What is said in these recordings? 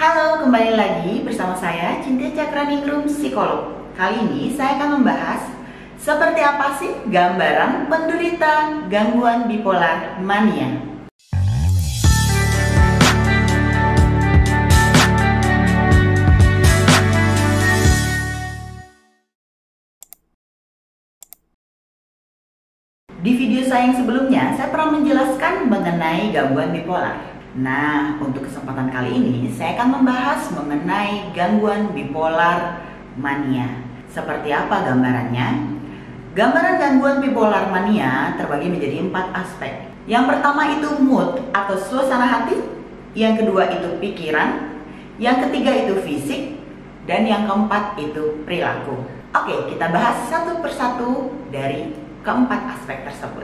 Halo, kembali lagi bersama saya Cynthia Cakraningrum, psikolog. Kali ini saya akan membahas seperti apa sih gambaran penderita gangguan bipolar mania. Di video saya yang sebelumnya, saya pernah menjelaskan mengenai gangguan bipolar. Nah, untuk kesempatan kali ini, saya akan membahas mengenai gangguan bipolar mania. Seperti apa gambarannya? Gambaran gangguan bipolar mania terbagi menjadi 4 aspek. Yang pertama itu mood atau suasana hati, yang kedua itu pikiran, yang ketiga itu fisik, dan yang keempat itu perilaku. Oke, kita bahas satu persatu dari keempat aspek tersebut.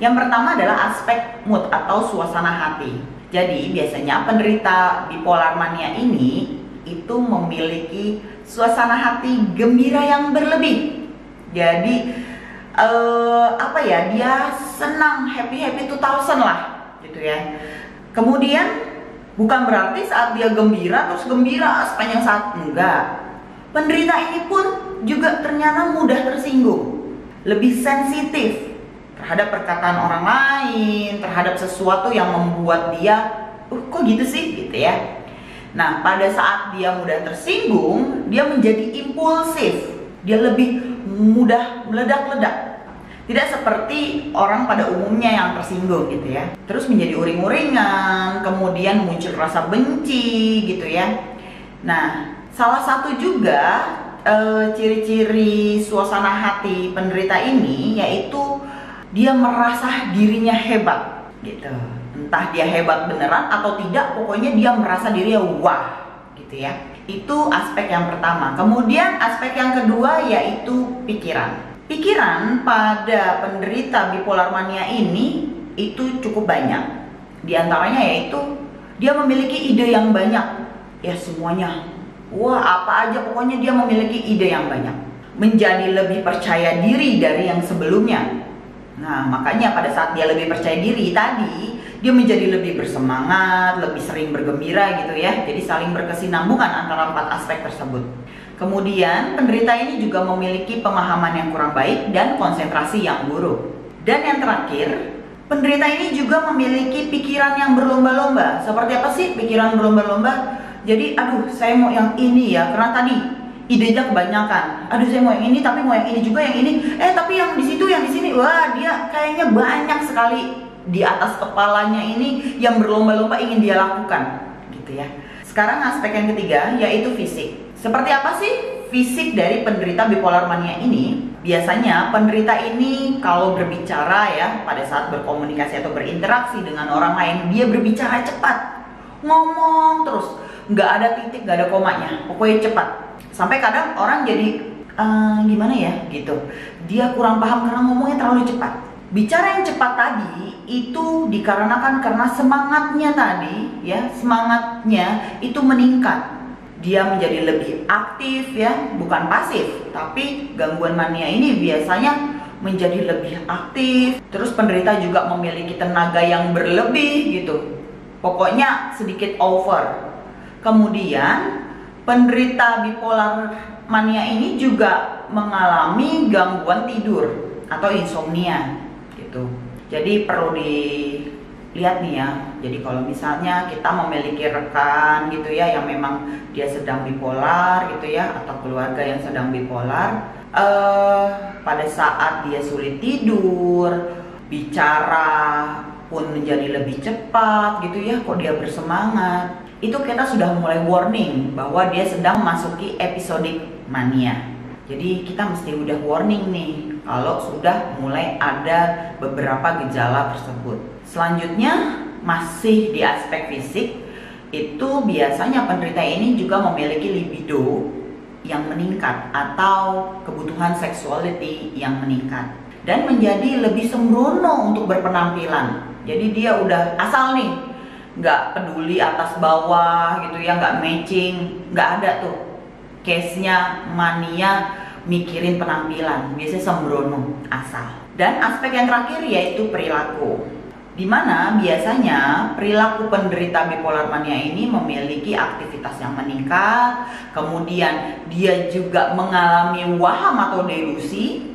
Yang pertama adalah aspek mood atau suasana hati. Jadi biasanya penderita bipolar mania ini itu memiliki suasana hati gembira yang berlebih. Jadi dia senang, happy 2000 lah gitu ya. Kemudian bukan berarti saat dia gembira terus gembira sepanjang saat, enggak. Penderita ini pun juga ternyata mudah tersinggung, lebih sensitif terhadap perkataan orang lain, terhadap sesuatu yang membuat dia kok gitu sih gitu ya. Nah, pada saat dia mudah tersinggung, dia menjadi impulsif, dia lebih mudah meledak-ledak. Tidak seperti orang pada umumnya yang tersinggung gitu ya, terus menjadi uring-uringan, kemudian muncul rasa benci gitu ya. Nah, salah satu juga ciri-ciri suasana hati penderita ini yaitu dia merasa dirinya hebat gitu. Entah dia hebat beneran atau tidak, pokoknya dia merasa dirinya wah gitu ya. Itu aspek yang pertama. Kemudian aspek yang kedua yaitu pikiran. Pikiran pada penderita bipolar mania ini itu cukup banyak. Di antaranya yaitu dia memiliki ide yang banyak. Ya semuanya. Wah, apa aja pokoknya dia memiliki ide yang banyak. Menjadi lebih percaya diri dari yang sebelumnya. Nah, makanya pada saat dia lebih percaya diri tadi, dia menjadi lebih bersemangat, lebih sering bergembira gitu ya. Jadi saling berkesinambungan antara 4 aspek tersebut. Kemudian penderita ini juga memiliki pemahaman yang kurang baik dan konsentrasi yang buruk. Dan yang terakhir, penderita ini juga memiliki pikiran yang berlomba-lomba. Seperti apa sih pikiran berlomba-lomba? Jadi aduh saya mau yang ini ya, karena tadi idenya kebanyakan. Aduh saya mau yang ini tapi mau yang ini juga yang ini. Tapi yang di situ yang di sini, wah dia kayaknya banyak sekali di atas kepalanya ini yang berlomba-lomba ingin dia lakukan gitu ya. Sekarang aspek yang ketiga yaitu fisik. Seperti apa sih fisik dari penderita bipolar mania ini? Biasanya penderita ini kalau berbicara ya, pada saat berkomunikasi atau berinteraksi dengan orang lain, dia berbicara cepat, ngomong terus, nggak ada titik, nggak ada komanya, pokoknya cepat. Sampai kadang orang jadi gimana ya gitu, dia kurang paham karena ngomongnya terlalu cepat. Bicara yang cepat tadi itu dikarenakan karena semangatnya tadi ya, semangatnya itu meningkat. Dia menjadi lebih aktif ya, bukan pasif. Tapi gangguan mania ini biasanya menjadi lebih aktif. Terus penderita juga memiliki tenaga yang berlebih gitu. Pokoknya sedikit over. Kemudian penderita bipolar mania ini juga mengalami gangguan tidur atau insomnia gitu. Jadi perlu dilihat nih ya. Jadi kalau misalnya kita memiliki rekan gitu ya yang memang dia sedang bipolar gitu ya, atau keluarga yang sedang bipolar, pada saat dia sulit tidur, bicara pun menjadi lebih cepat gitu ya, kok dia bersemangat, itu kita sudah mulai warning bahwa dia sedang memasuki episodik mania. Jadi kita mesti udah warning nih kalau sudah mulai ada beberapa gejala tersebut. Selanjutnya masih di aspek fisik, itu biasanya penderita ini juga memiliki libido yang meningkat atau kebutuhan sexuality yang meningkat dan menjadi lebih sembrono untuk berpenampilan. Jadi dia udah asal nih, nggak peduli atas bawah gitu ya, nggak matching, nggak ada tuh case-nya mania mikirin penampilan, biasanya sembrono asal. Dan aspek yang terakhir yaitu perilaku. Dimana biasanya perilaku penderita bipolar mania ini memiliki aktivitas yang meningkat, kemudian dia juga mengalami waham atau delusi,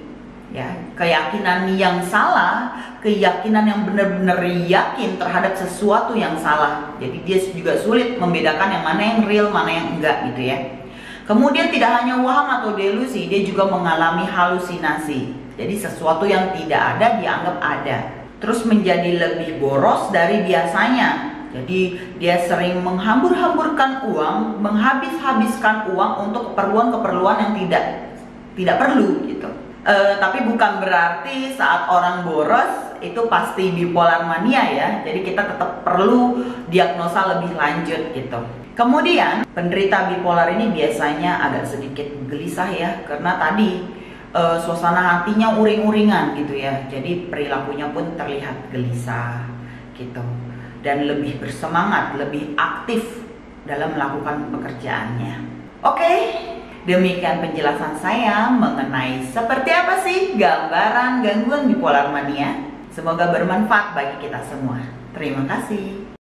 ya, keyakinan yang salah, keyakinan yang benar-benar yakin terhadap sesuatu yang salah. Jadi dia juga sulit membedakan yang mana yang real, mana yang enggak gitu ya. Kemudian tidak hanya waham atau delusi, dia juga mengalami halusinasi. Jadi sesuatu yang tidak ada dianggap ada. Terus menjadi lebih boros dari biasanya. Jadi dia sering menghambur-hamburkan uang, menghabis-habiskan uang untuk keperluan-keperluan yang tidak perlu gitu. Tapi bukan berarti saat orang boros itu pasti bipolar mania ya. Jadi kita tetap perlu diagnosa lebih lanjut gitu. Kemudian penderita bipolar ini biasanya agak sedikit gelisah ya, karena tadi suasana hatinya uring-uringan gitu ya. Jadi perilakunya pun terlihat gelisah gitu, dan lebih bersemangat, lebih aktif dalam melakukan pekerjaannya. Oke, demikian penjelasan saya mengenai seperti apa sih gambaran gangguan bipolar mania. Semoga bermanfaat bagi kita semua. Terima kasih.